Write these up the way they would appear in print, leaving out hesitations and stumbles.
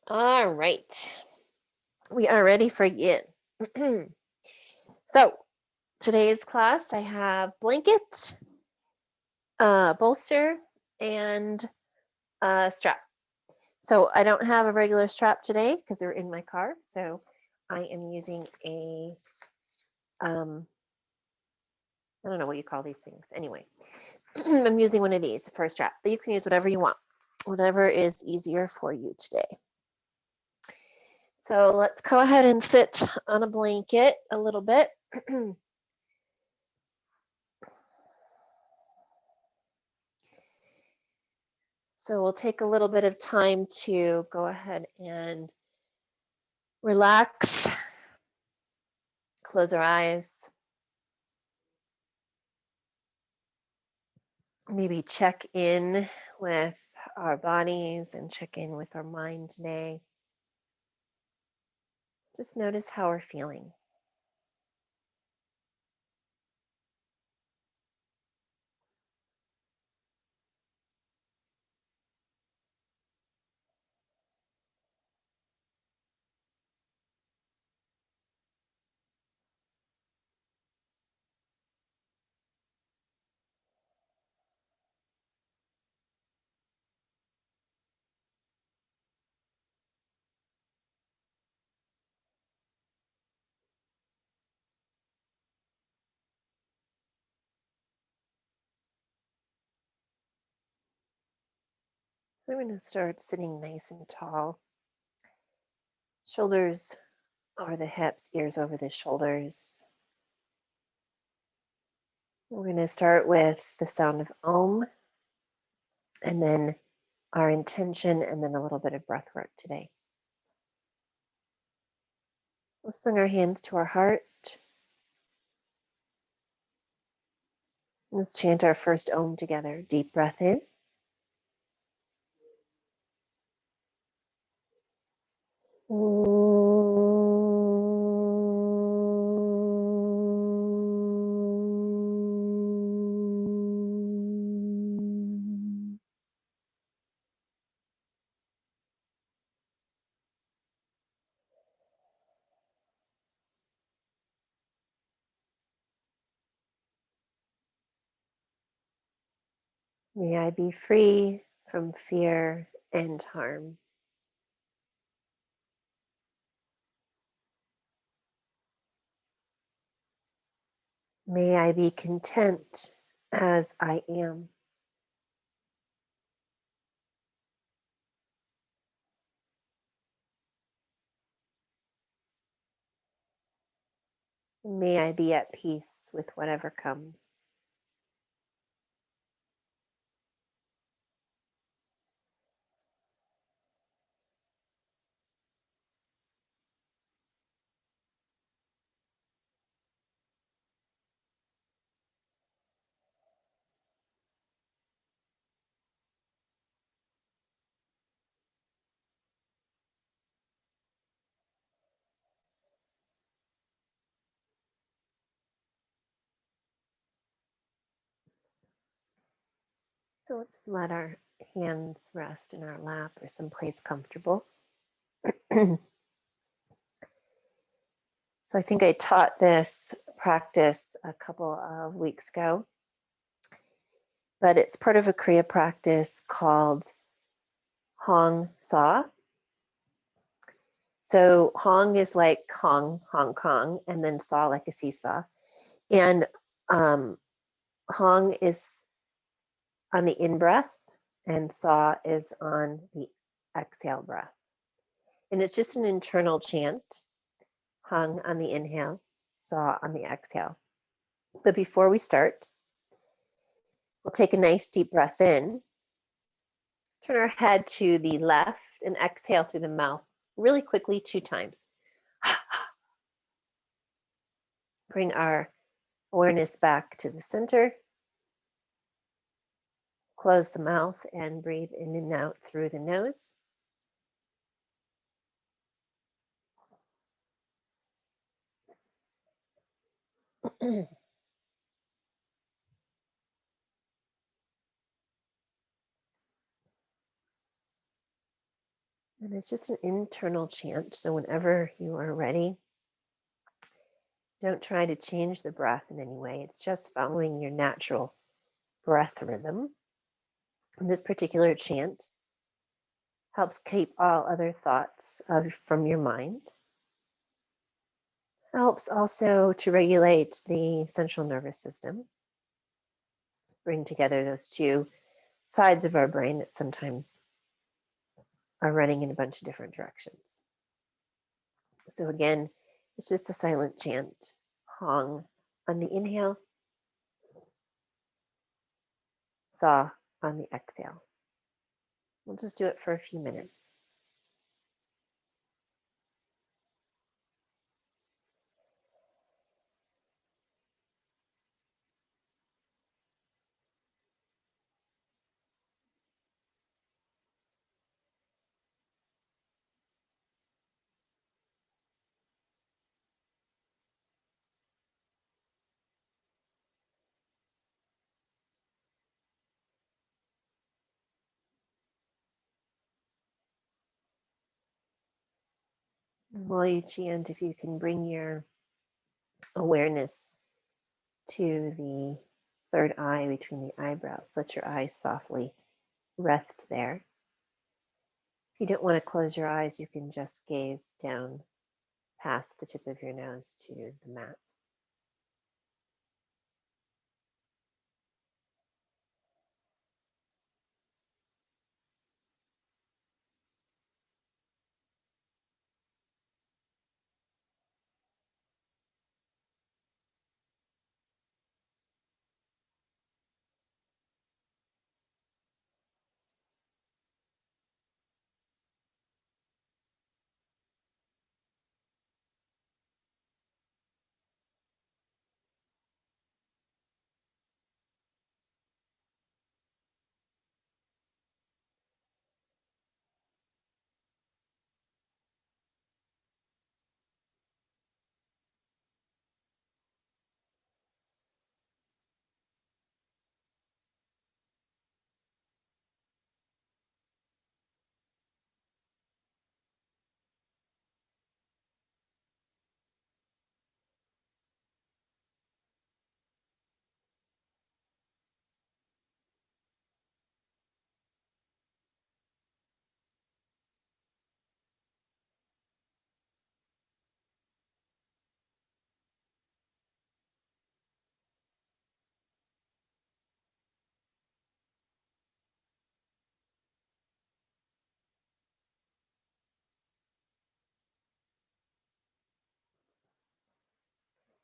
All right. We are ready for yin. So, today's class, I have blanket, bolster, and strap. So, I don't have a regular strap today because they're in my car. So, I am using um, I don't know what you call these things. Anyway, I'm using one of these for a strap, but you can use whatever you want, whatever is easier for you today. So, let's go ahead and sit on a blanket a little bit. So we'll take a little bit of time to go ahead and relax, close our eyes, maybe check in with our bodies and check in with our mind today. Just notice how we're feeling. We're going to start sitting nice and tall. Shoulders over the hips, ears over the shoulders. We're going to start with the sound of Om, and then our intention, and then a little bit of breath work today. Let's bring our hands to our heart. Let's chant our first Om together. Deep breath in. May I be free from fear and harm. May I be content as I am. May I be at peace with whatever comes. So let's let our hands rest in our lap or someplace comfortable. So I think I taught this practice a couple of weeks ago, but it's part of a Kriya practice called Hong Sa. So Hong is like Hong Kong, and then Sa like a seesaw. And Hong is on the in breath, and Sa is on the exhale breath. And it's just an internal chant, Hong on the inhale, Sa on the exhale. But before we start, we'll take a nice deep breath in, turn our head to the left, and exhale through the mouth really quickly 2 times. Bring our awareness back to the center. Close the mouth and breathe in and out through the nose. And it's just an internal chant. So whenever you are ready, don't try to change the breath in any way. It's just following your natural breath rhythm. And this particular chant helps keep all other thoughts from your mind. Helps also to regulate the central nervous system, bring together those two sides of our brain that sometimes are running in a bunch of different directions. So again, it's just a silent chant. Hong on the inhale, Sa on the exhale. We'll just do it for a few minutes. While you chant, if you can bring your awareness to the third eye between the eyebrows, let your eyes softly rest there. If you don't want to close your eyes, you can just gaze down past the tip of your nose to the mat.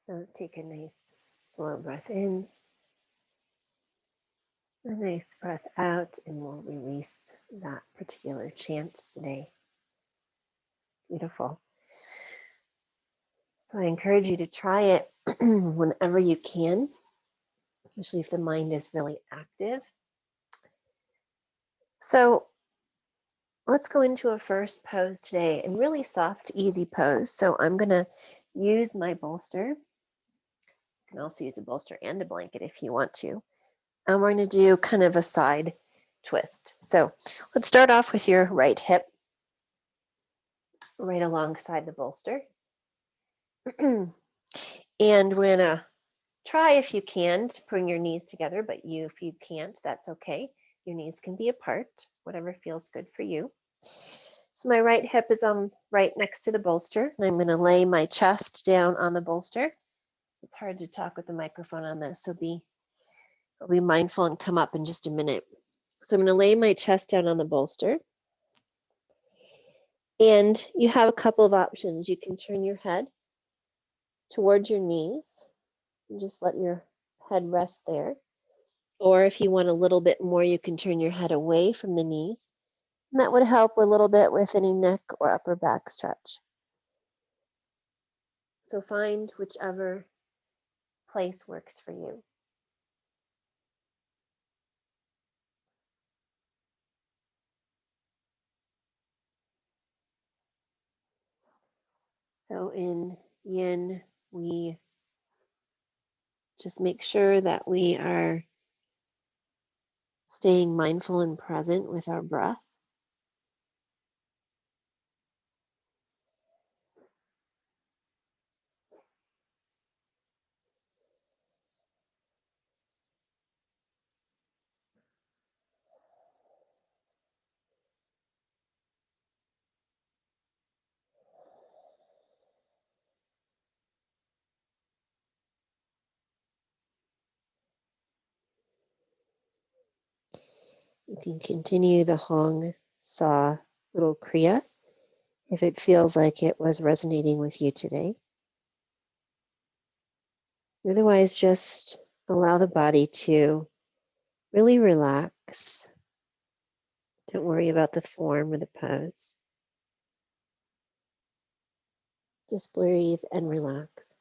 So take a nice slow breath in, a nice breath out, and we'll release that particular chant today. Beautiful. So I encourage you to try it whenever you can, especially if the mind is really active. So let's go into a first pose today, and really soft, easy pose. So I'm going to use my bolster. You can also use a bolster and a blanket if you want to. And we're going to do kind of a side twist. So let's start off with your right hip right alongside the bolster. And we're going to try, if you can, to bring your knees together, but if you can't, that's okay. Your knees can be apart, whatever feels good for you. So my right hip is right next to the bolster, and I'm going to lay my chest down on the bolster. It's hard to talk with the microphone on this, so be mindful and come up in just a minute. So I'm going to lay my chest down on the bolster. And you have a couple of options. You can turn your head towards your knees and just let your head rest there. Or if you want a little bit more, you can turn your head away from the knees. And that would help a little bit with any neck or upper back stretch. So find whichever place works for you. So in yin, we just make sure that we are staying mindful and present with our breath. You can continue the Hong Sa little Kriya if it feels like it was resonating with you today. Otherwise, just allow the body to really relax. Don't worry about the form or the pose. Just breathe and relax.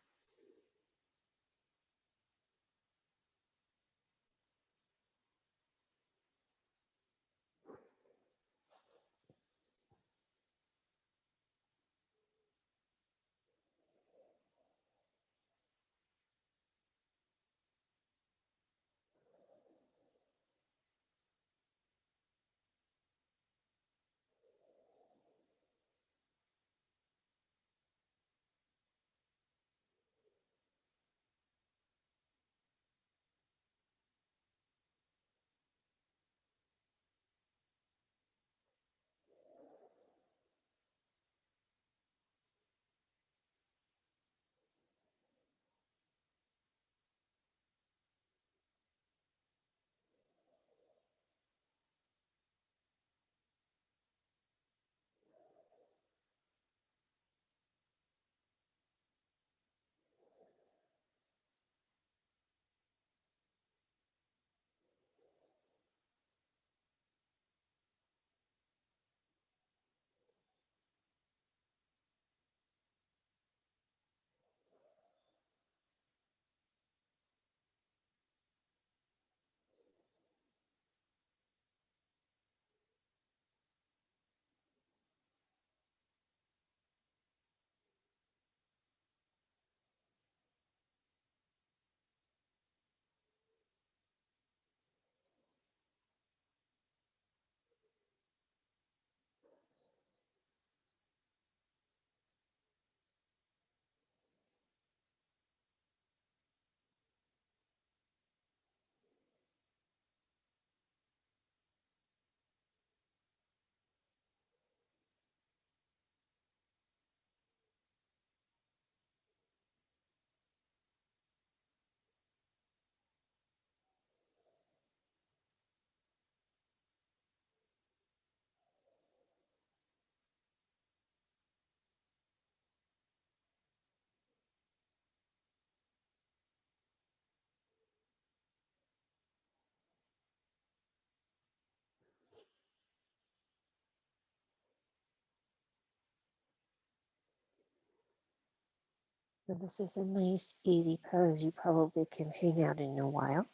So this is a nice, easy pose. You probably can hang out in a while.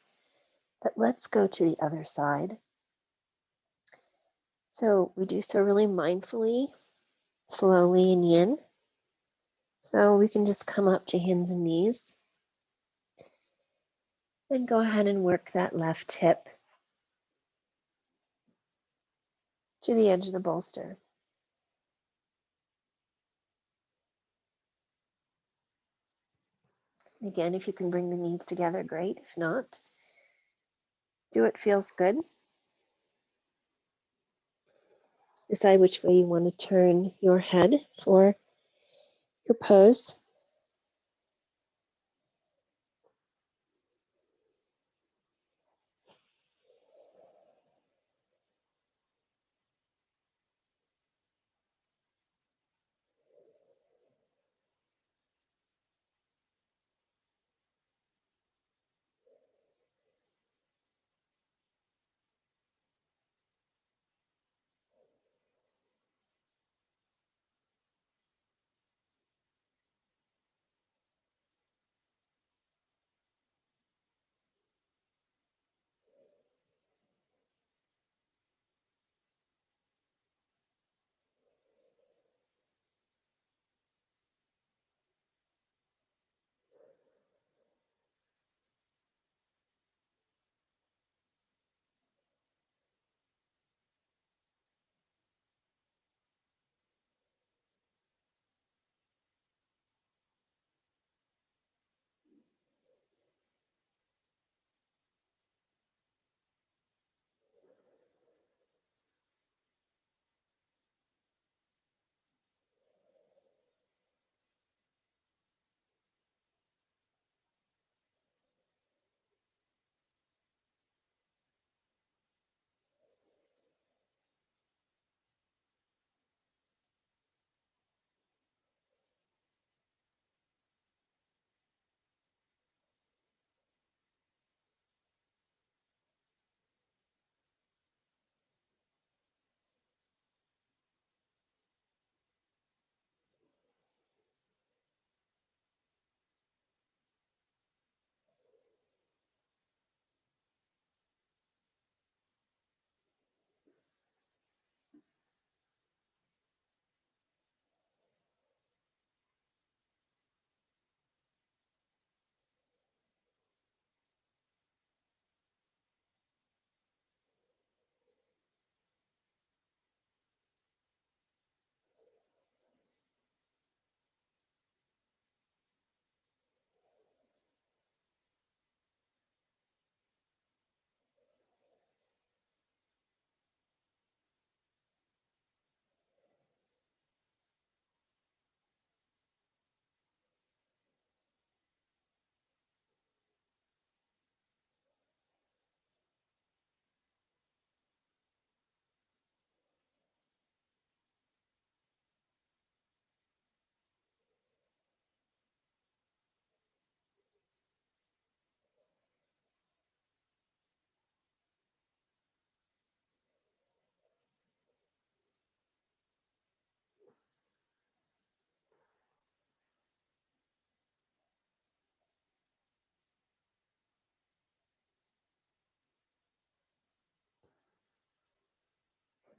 But let's go to the other side. So we do so really mindfully, slowly in yin. So we can just come up to hands and knees and go ahead and work that left hip to the edge of the bolster. Again, if you can bring the knees together, great. If not, do what feels good. Decide which way you want to turn your head for your pose.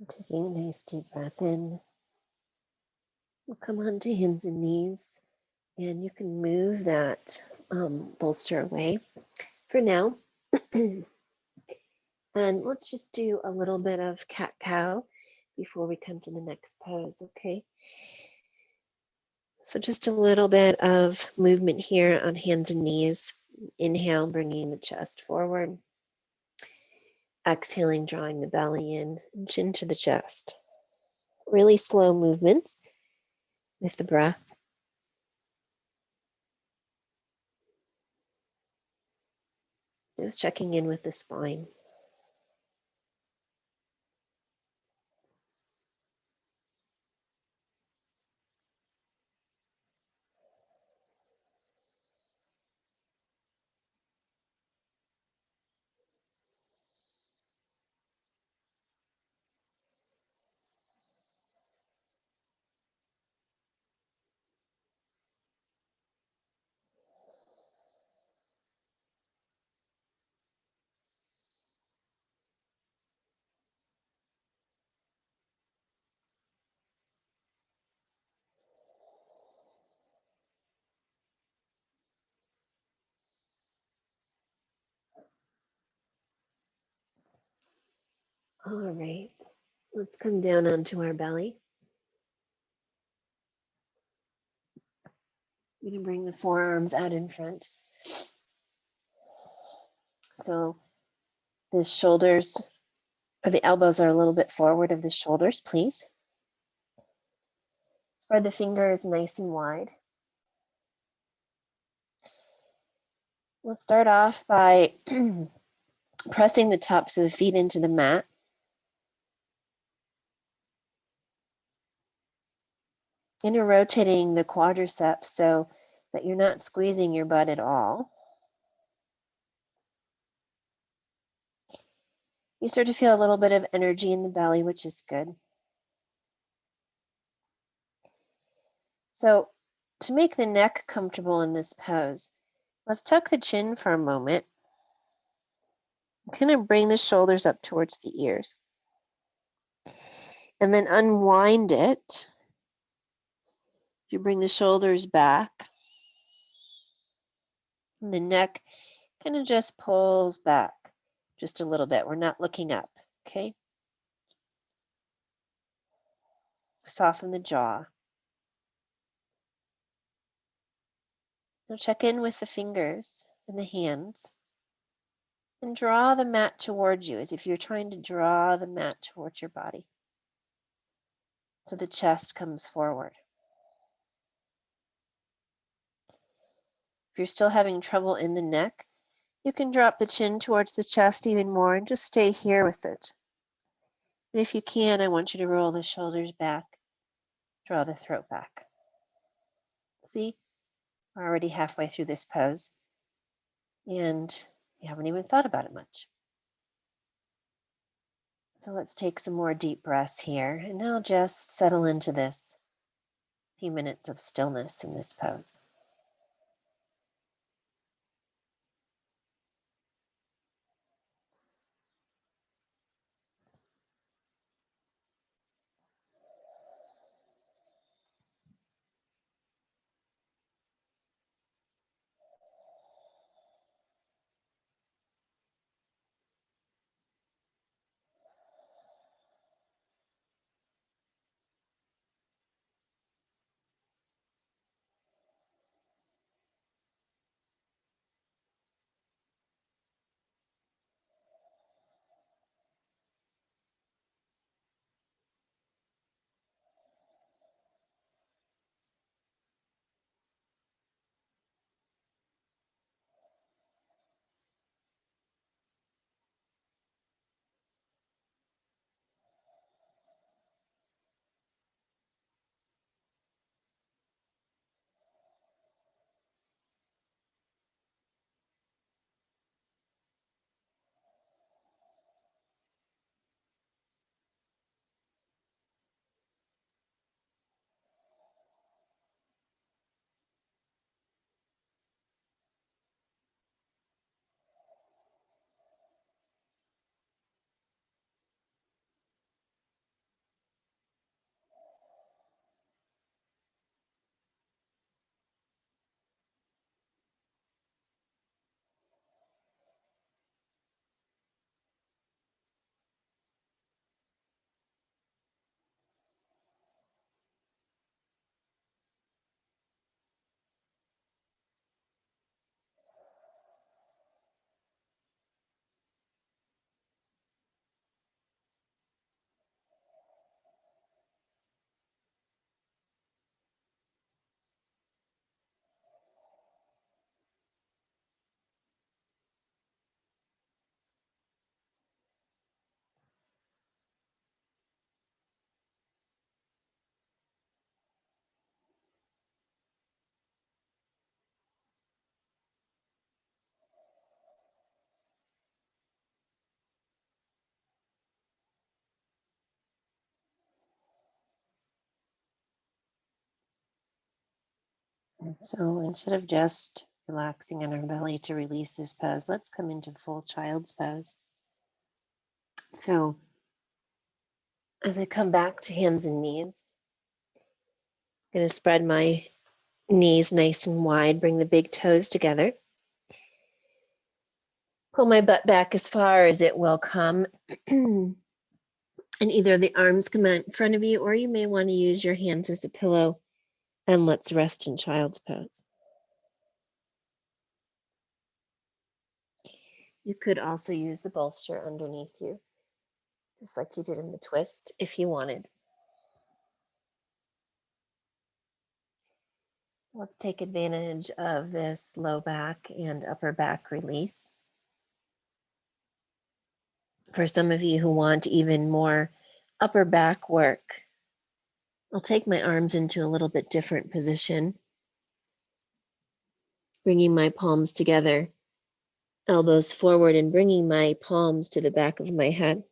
Taking a nice deep breath in. We'll come onto hands and knees, and you can move that bolster away for now. And let's just do a little bit of cat-cow before we come to the next pose, okay? So just a little bit of movement here on hands and knees. Inhale, bringing the chest forward. Exhaling, drawing the belly in, and chin to the chest. Really slow movements with the breath. Just checking in with the spine. All right, let's come down onto our belly. We can bring the forearms out in front. So the shoulders, or the elbows are a little bit forward of the shoulders, please. Spread the fingers nice and wide. Let's start off by pressing the tops of the feet into the mat. And you're rotating the quadriceps so that you're not squeezing your butt at all. You start to feel a little bit of energy in the belly, which is good. So to make the neck comfortable in this pose, let's tuck the chin for a moment. Kind of bring the shoulders up towards the ears. And then unwind it. You bring the shoulders back. And the neck kind of just pulls back just a little bit. We're not looking up, okay? Soften the jaw. Now check in with the fingers and the hands. And draw the mat towards you as if you're trying to draw the mat towards your body. So the chest comes forward. If you're still having trouble in the neck, you can drop the chin towards the chest even more and just stay here with it. And if you can, I want you to roll the shoulders back, draw the throat back. See, we're already halfway through this pose, and you haven't even thought about it much. So let's take some more deep breaths here, and now just settle into this few minutes of stillness in this pose. And so instead of just relaxing on our belly to release this pose, let's come into full child's pose. So as I come back to hands and knees, I'm going to spread my knees nice and wide, bring the big toes together. Pull my butt back as far as it will come. And either the arms come out in front of you, or you may want to use your hands as a pillow, and let's rest in child's pose. You could also use the bolster underneath you, just like you did in the twist, if you wanted. Let's take advantage of this low back and upper back release. For some of you who want even more upper back work, I'll take my arms into a little bit different position, bringing my palms together, elbows forward, and bringing my palms to the back of my head.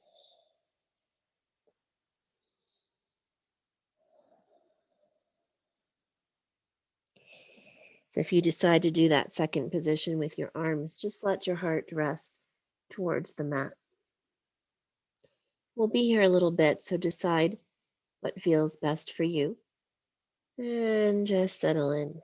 So if you decide to do that second position with your arms, just let your heart rest towards the mat. We'll be here a little bit, so decide what feels best for you. And just settle in.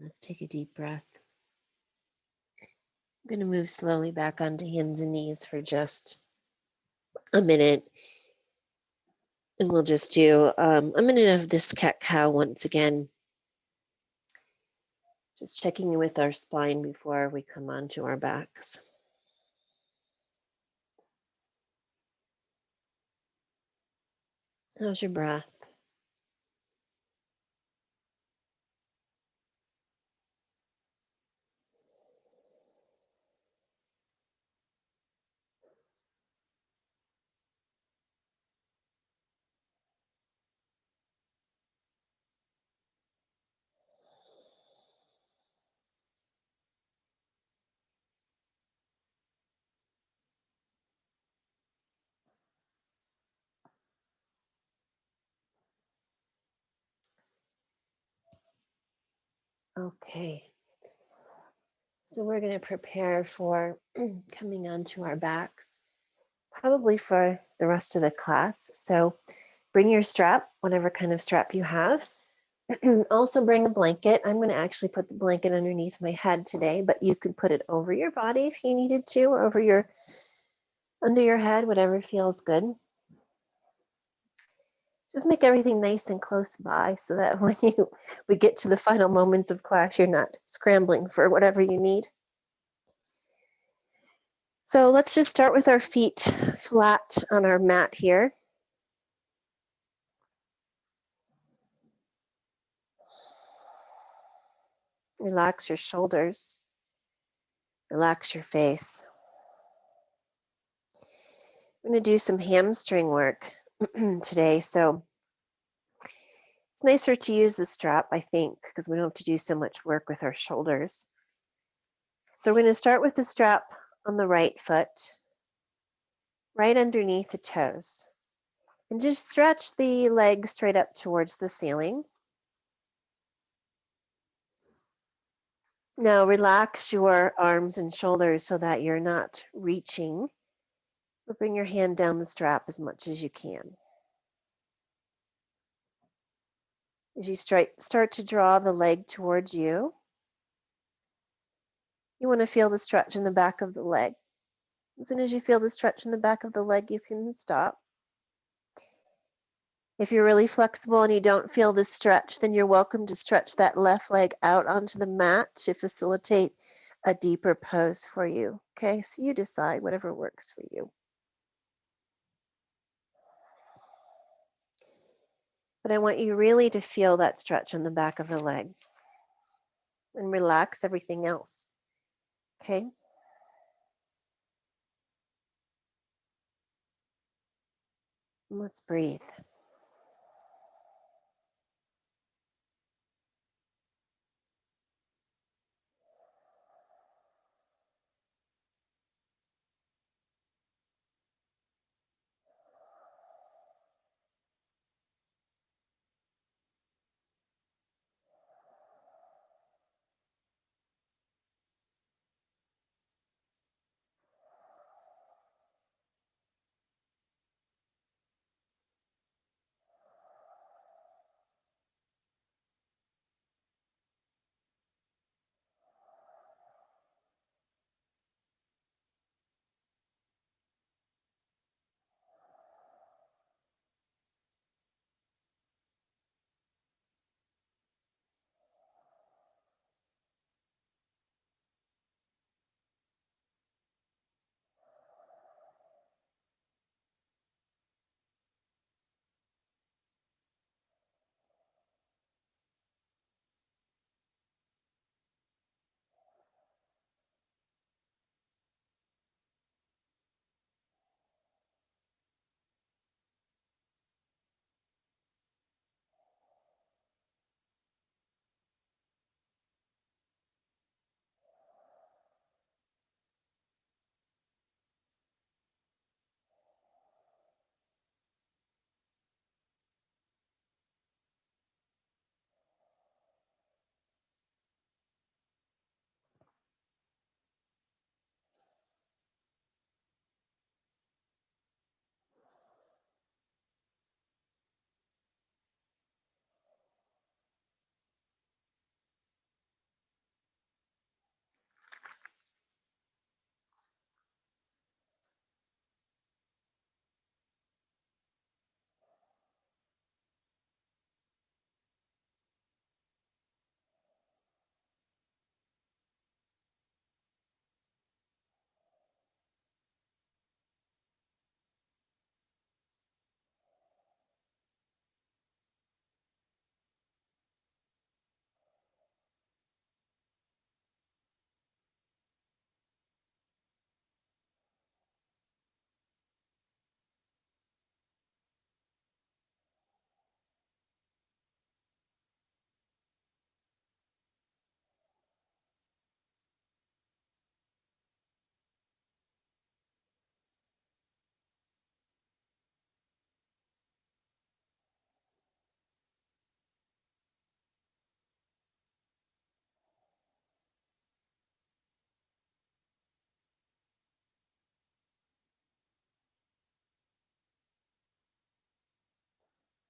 Let's take a deep breath. I'm going to move slowly back onto hands and knees for just a minute. And we'll just do, I'm going to have this cat-cow once again. Just checking in with our spine before we come onto our backs. How's your breath? Okay. So we're going to prepare for coming onto our backs, probably for the rest of the class. So bring your strap, whatever kind of strap you have. Also bring a blanket. I'm going to actually put the blanket underneath my head today, but you could put it over your body if you needed to, or over your under your head, whatever feels good. Just make everything nice and close by so that when we get to the final moments of class, you're not scrambling for whatever you need. So let's just start with our feet flat on our mat here. Relax your shoulders. Relax your face. I'm going to do some hamstring work today. So it's nicer to use the strap, I think, because we don't have to do so much work with our shoulders. So we're going to start with the strap on the right foot, right underneath the toes. And just stretch the leg straight up towards the ceiling. Now relax your arms and shoulders so that you're not reaching, but bring your hand down the strap as much as you can. As you start to draw the leg towards you, you want to feel the stretch in the back of the leg. As soon as you feel the stretch in the back of the leg, you can stop. If you're really flexible and you don't feel the stretch, then you're welcome to stretch that left leg out onto the mat to facilitate a deeper pose for you. Okay, so you decide whatever works for you. But I want you really to feel that stretch on the back of the leg and relax everything else. Okay? And let's breathe.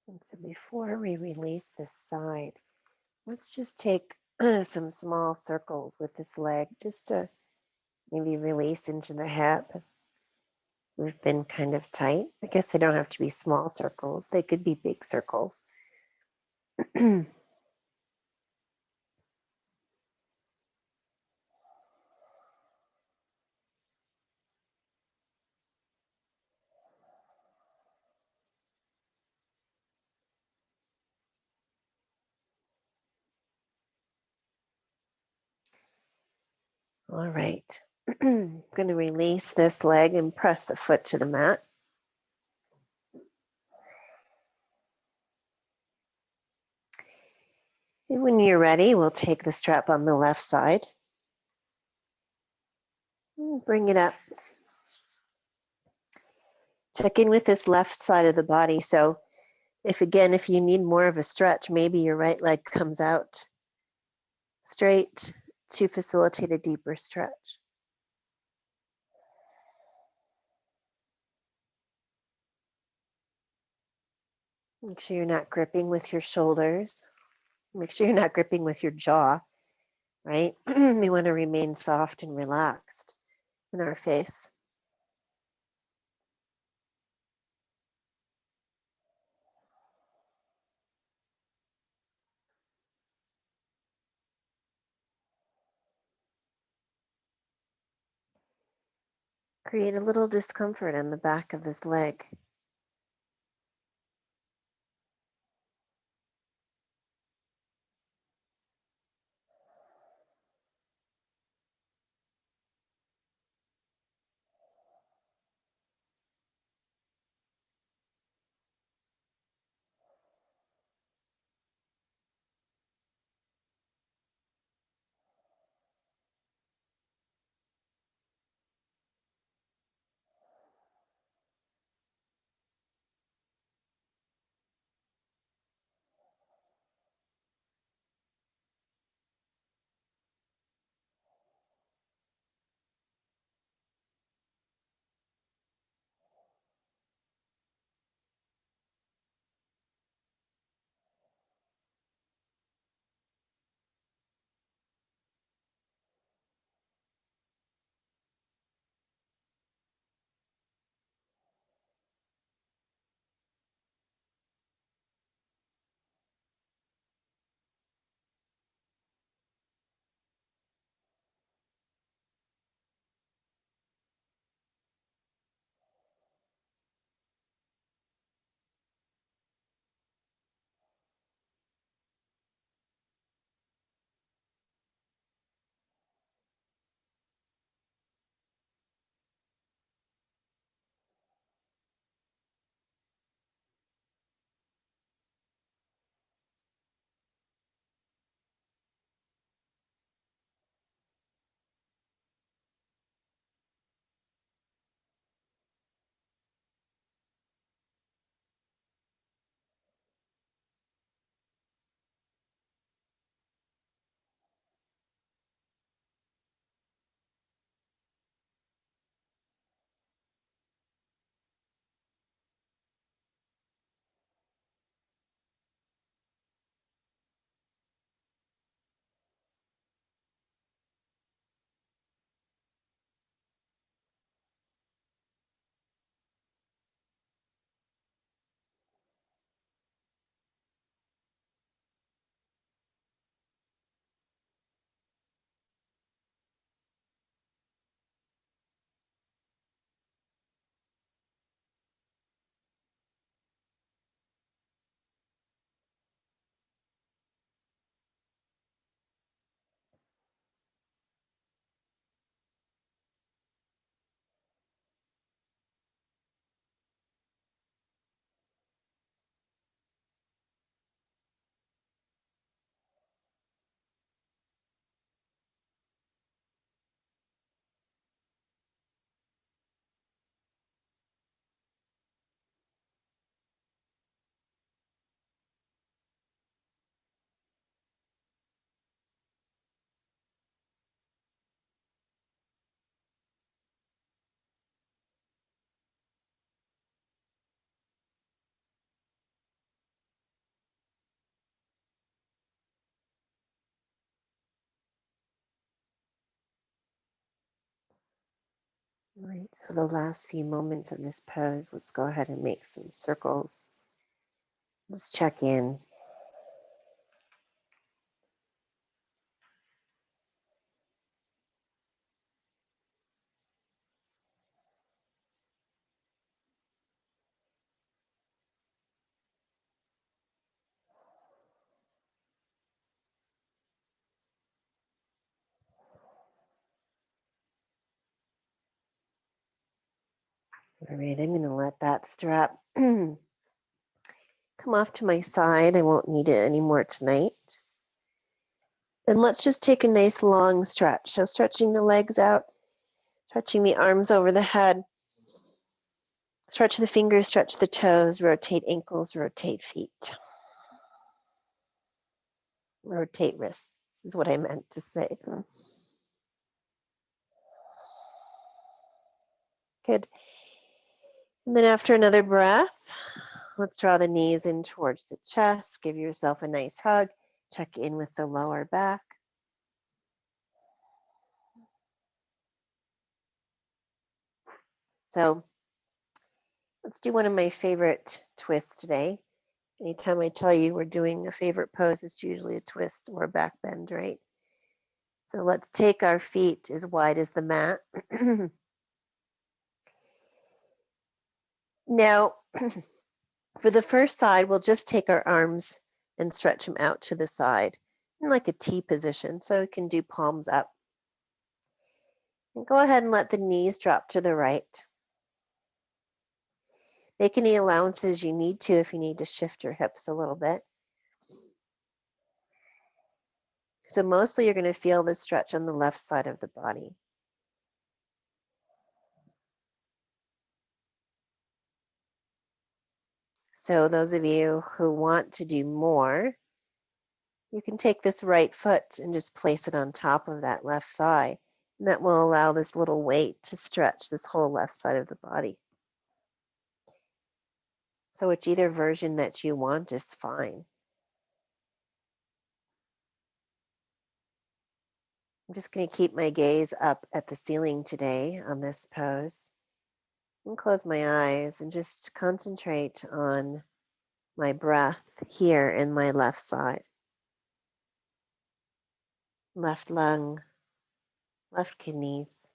And so before we release this side, let's just take some small circles with this leg just to maybe release into the hip. We've been kind of tight. I guess they don't have to be small circles, they could be big circles. All right. I'm going to release this leg and press the foot to the mat. And when you're ready, we'll take the strap on the left side. Bring it up. Check in with this left side of the body. So if you need more of a stretch, maybe your right leg comes out straight to facilitate a deeper stretch. Make sure you're not gripping with your shoulders. Make sure you're not gripping with your jaw, right? We want to remain soft and relaxed in our face. Create a little discomfort in the back of this leg. All right, so the last few moments of this pose, let's go ahead and make some circles. Just check in. All right, I'm going to let that strap come off to my side. I won't need it anymore tonight. And let's just take a nice long stretch. So stretching the legs out, stretching the arms over the head, stretch the fingers, stretch the toes, rotate ankles, rotate feet. Rotate wrists is what I meant to say. Good. And then after another breath, let's draw the knees in towards the chest. Give yourself a nice hug. Check in with the lower back. So let's do one of my favorite twists today. Anytime I tell you we're doing a favorite pose, it's usually a twist or a back bend, right? So let's take our feet as wide as the mat. Now, for the first side, we'll just take our arms and stretch them out to the side in like a T position. So we can do palms up. And go ahead and let the knees drop to the right. Make any allowances you need to if you need to shift your hips a little bit. So mostly you're going to feel this stretch on the left side of the body. So those of you who want to do more, you can take this right foot and just place it on top of that left thigh. And that will allow this little weight to stretch this whole left side of the body. So whichever version that you want is fine. I'm just going to keep my gaze up at the ceiling today on this pose. And close my eyes and just concentrate on my breath here in my left side. Left lung, left kidneys.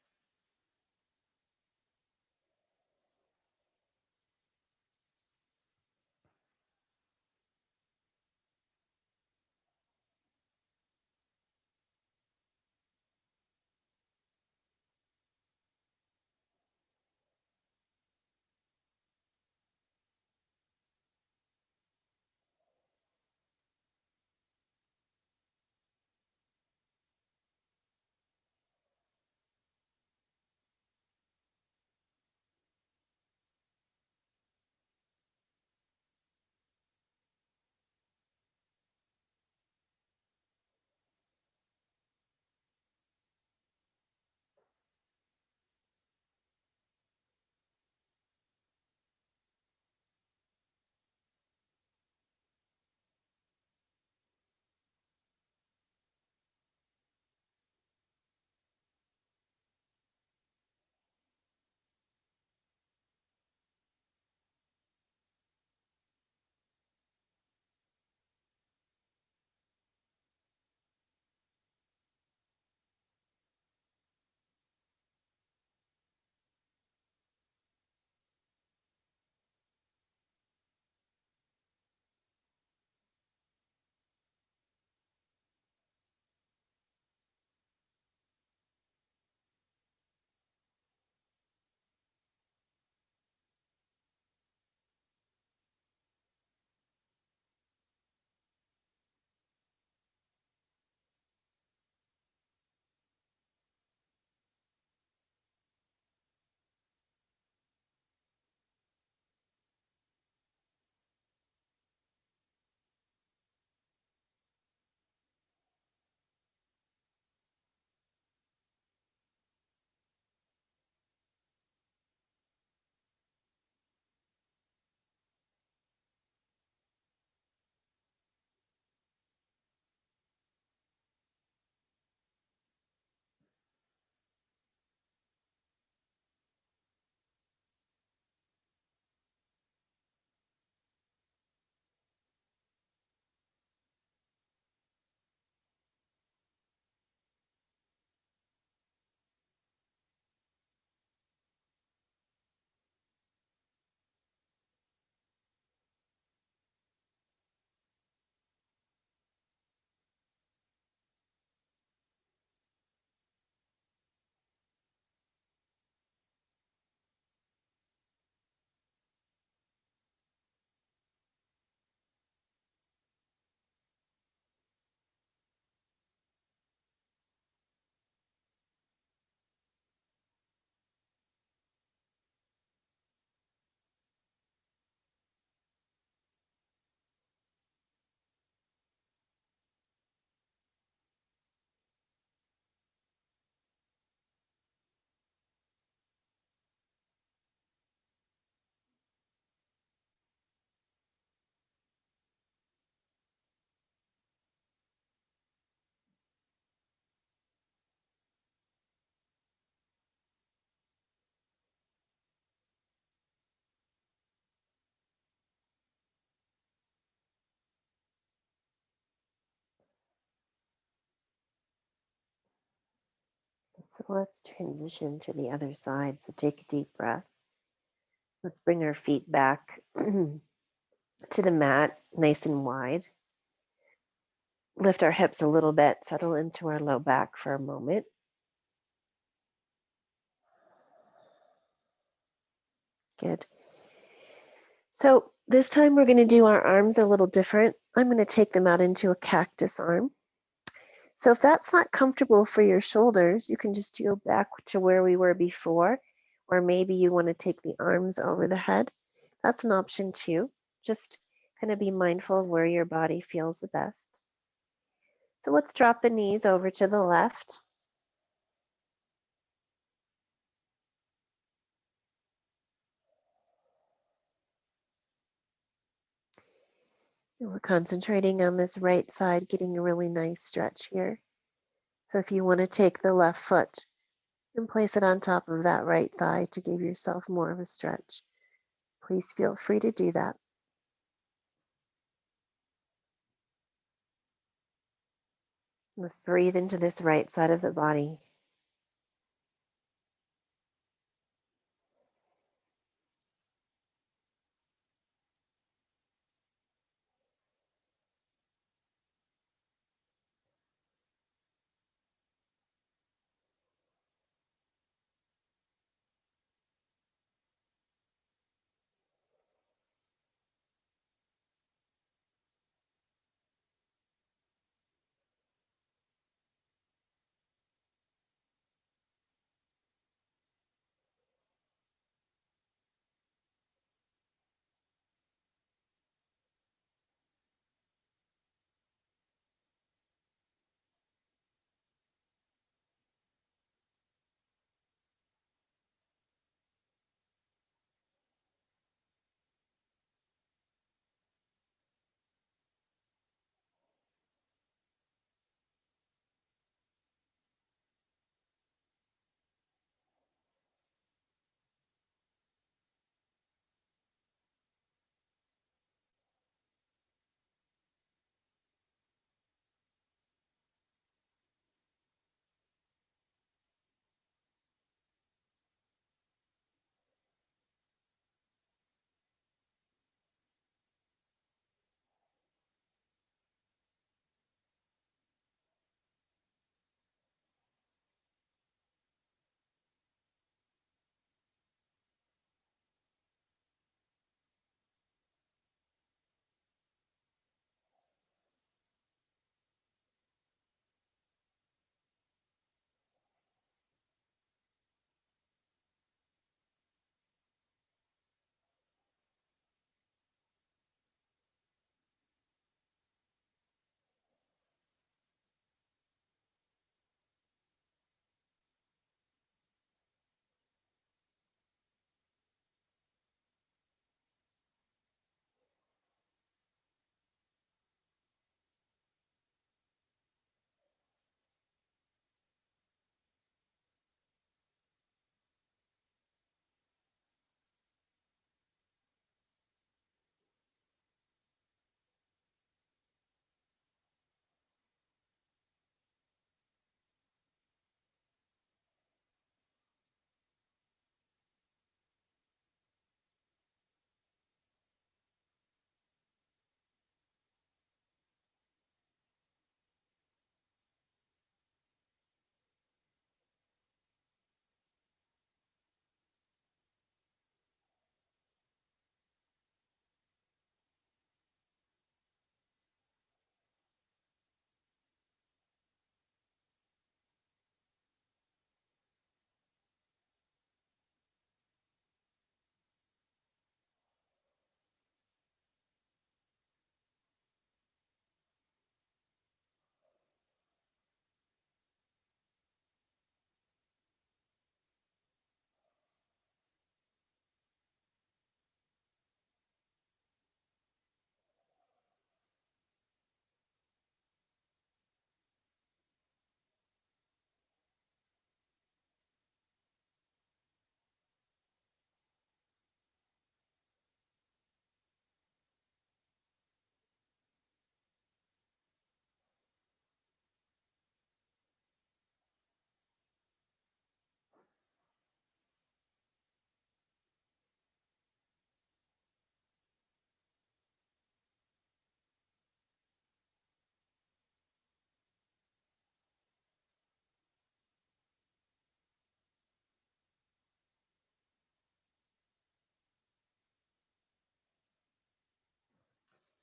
So let's transition to the other side. So take a deep breath. Let's bring our feet back to the mat, nice and wide. Lift our hips a little bit, settle into our low back for a moment. Good. So this time we're going to do our arms a little different. I'm going to take them out into a cactus arm. So if that's not comfortable for your shoulders, you can just go back to where we were before, or maybe you want to take the arms over the head. That's an option too. Just kind of be mindful of where your body feels the best. So let's drop the knees over to the left. And we're concentrating on this right side, getting a really nice stretch here. So if you want to take the left foot and place it on top of that right thigh to give yourself more of a stretch, please feel free to do that. Let's breathe into this right side of the body.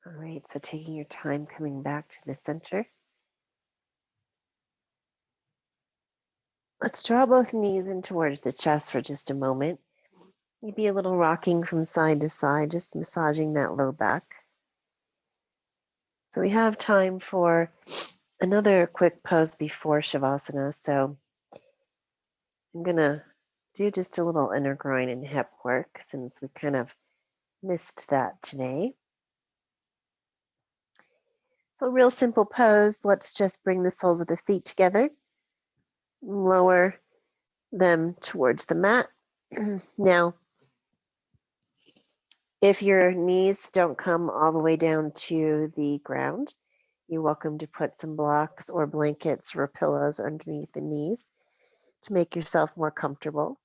All right, so taking your time coming back to the center. Let's draw both knees in towards the chest for just a moment. Maybe a little rocking from side to side, just massaging that low back. So we have time for another quick pose before Shavasana. So I'm going to do just a little inner groin and hip work since we kind of missed that today. So real simple pose. Let's just bring the soles of the feet together. Lower them towards the mat. Now, if your knees don't come all the way down to the ground, you're welcome to put some blocks or blankets or pillows underneath the knees to make yourself more comfortable.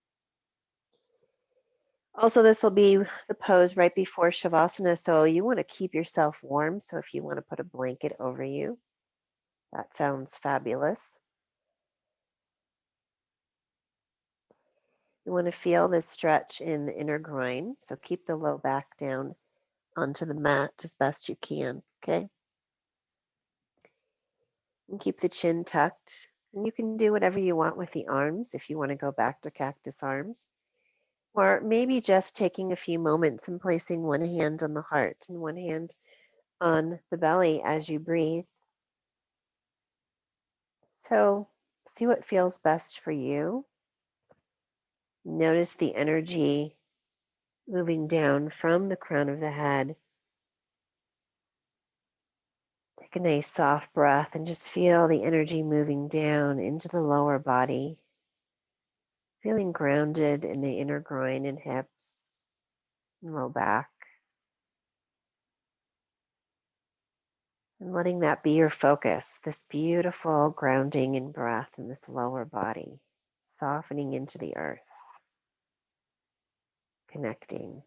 Also, this will be the pose right before Shavasana, so you want to keep yourself warm. So if you want to put a blanket over you, that sounds fabulous. You want to feel this stretch in the inner groin, so keep the low back down onto the mat as best you can, okay? And keep the chin tucked. And you can do whatever you want with the arms if you want to go back to cactus arms. Or maybe just taking a few moments and placing one hand on the heart and one hand on the belly as you breathe. So see what feels best for you. Notice the energy moving down from the crown of the head. Take a nice soft breath and just feel the energy moving down into the lower body. Feeling grounded in the inner groin and hips and low back. And letting that be your focus, this beautiful grounding in breath in this lower body, softening into the earth, connecting.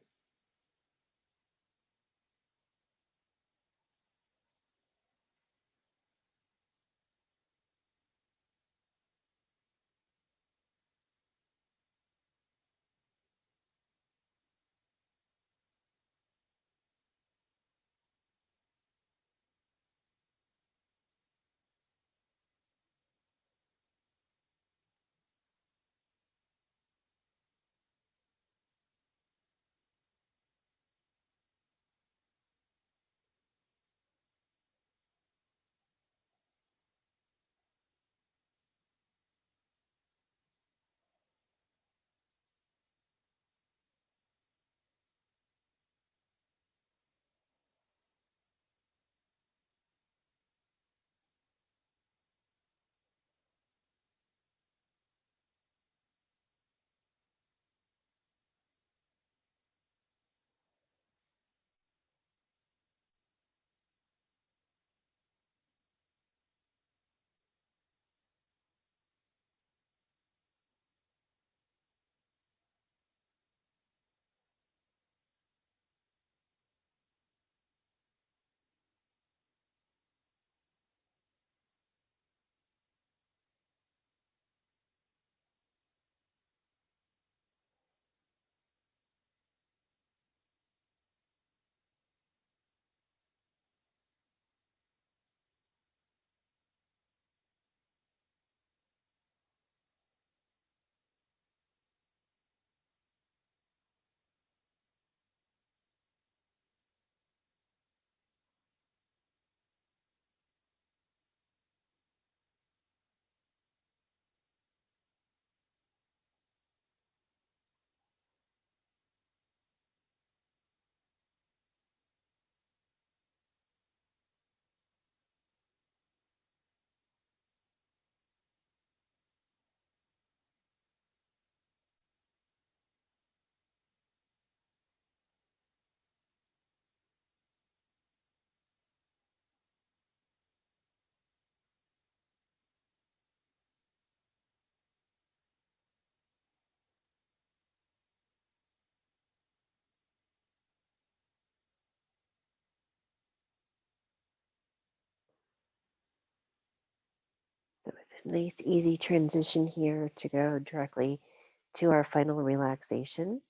So it's a nice, easy transition here to go directly to our final relaxation.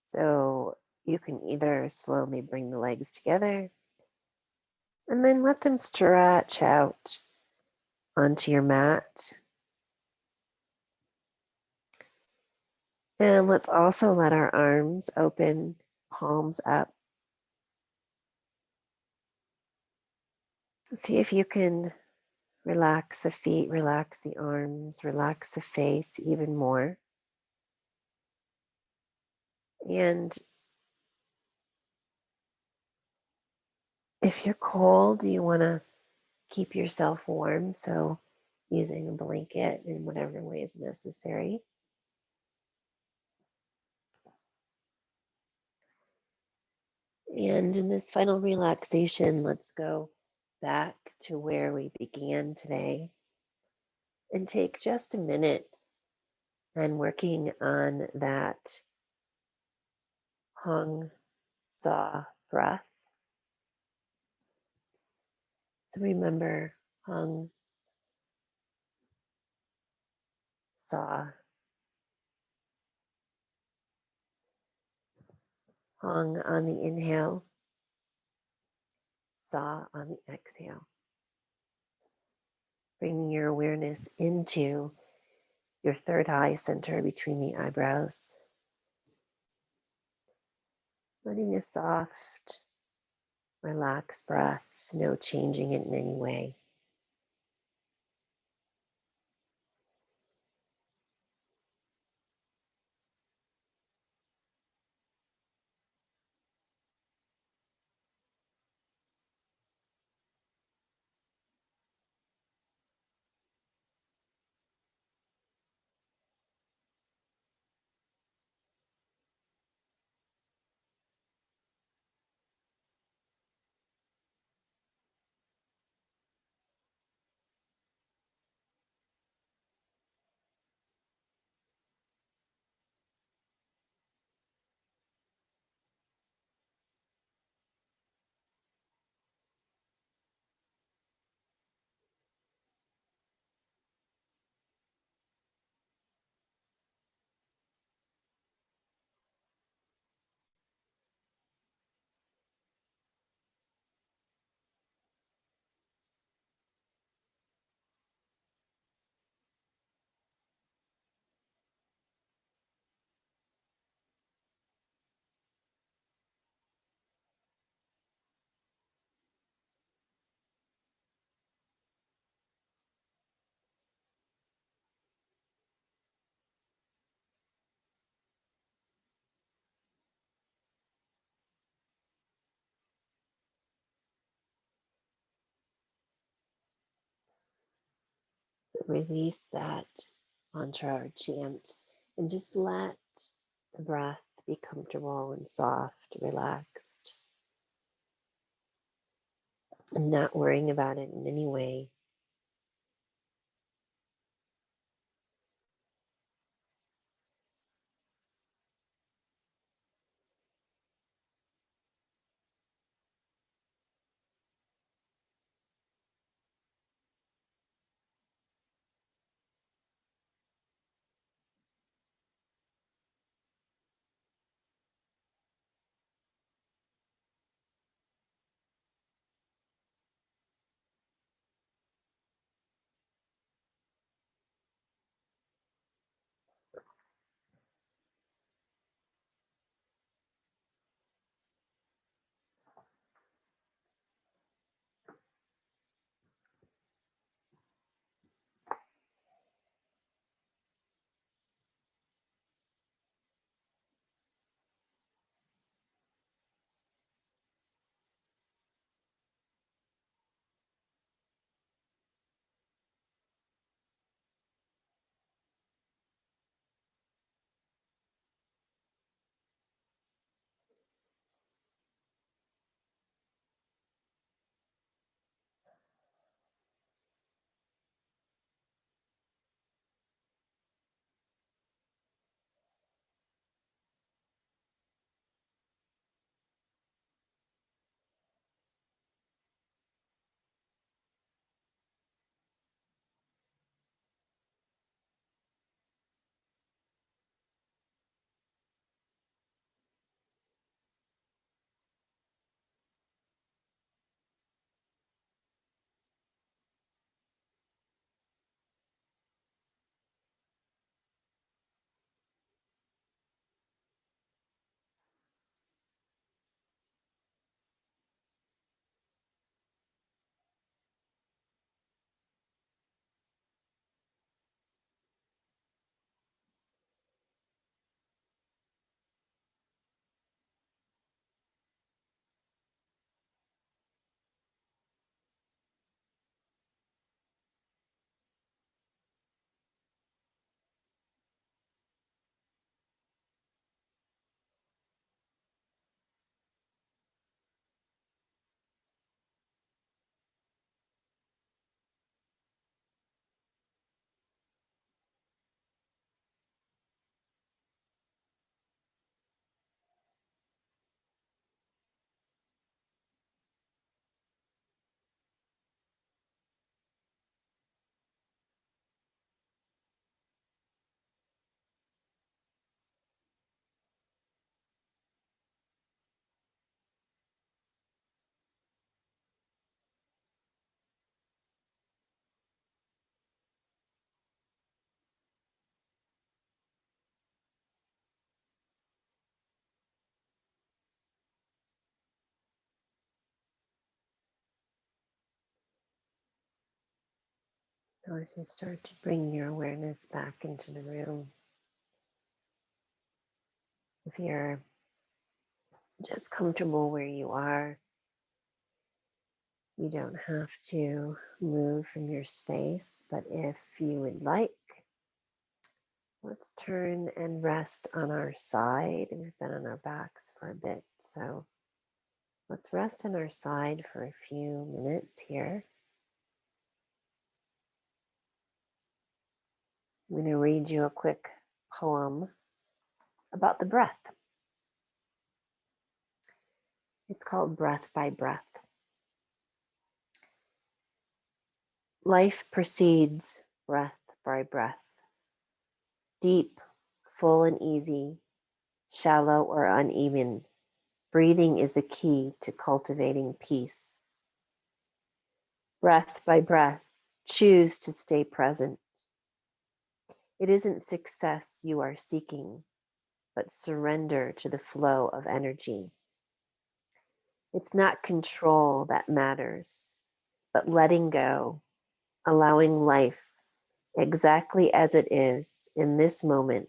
So You can either slowly bring the legs together and then let them stretch out onto your mat. And let's also let our arms open, palms up. See if you can relax the feet, relax the arms, relax the face even more. And if you're cold, you want to keep yourself warm. So using a blanket in whatever way is necessary. And in this final relaxation, let's go back to where we began today and take just a minute and working on that hung saw breath. So remember, hung, saw, hung on the inhale, saw on the exhale. Bringing your awareness into your third eye center between the eyebrows. Letting a soft, relaxed breath, no changing it in any way. So release that mantra or chant and just let the breath be comfortable and soft, relaxed, and not worrying about it in any way. So as you start to bring your awareness back into the room, if you're just comfortable where you are, you don't have to move from your space, but if you would like, let's turn and rest on our side. We've been on our backs for a bit, so let's rest on our side for a few minutes here. I'm going to read you a quick poem about the breath. It's called Breath by Breath. Life proceeds breath by breath, deep, full and easy, shallow or uneven. Breathing is the key to cultivating peace. Breath by breath, choose to stay present. It isn't success you are seeking, but surrender to the flow of energy. It's not control that matters, but letting go, allowing life exactly as it is in this moment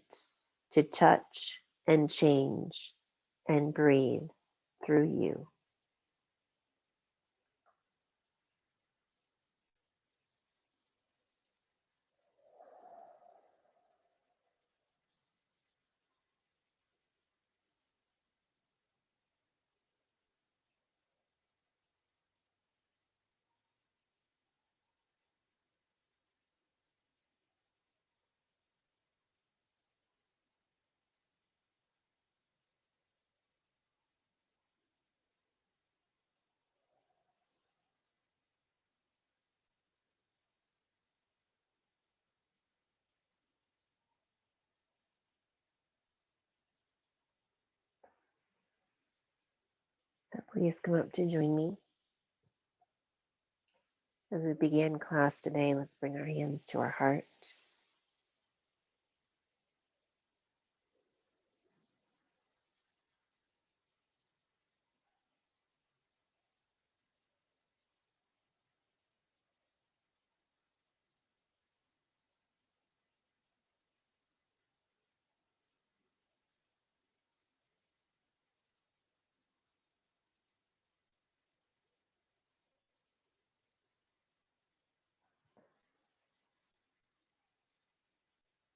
to touch and change and breathe through you. So please come up to join me. As we begin class today, let's bring our hands to our heart.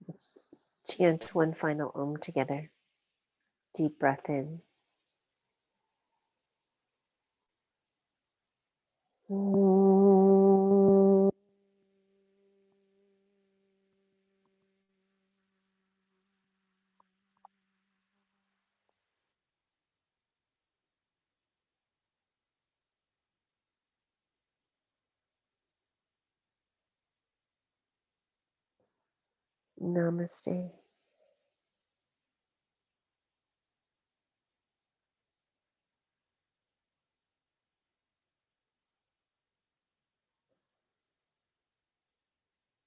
Let's chant one final Om together. Deep breath in. Namaste.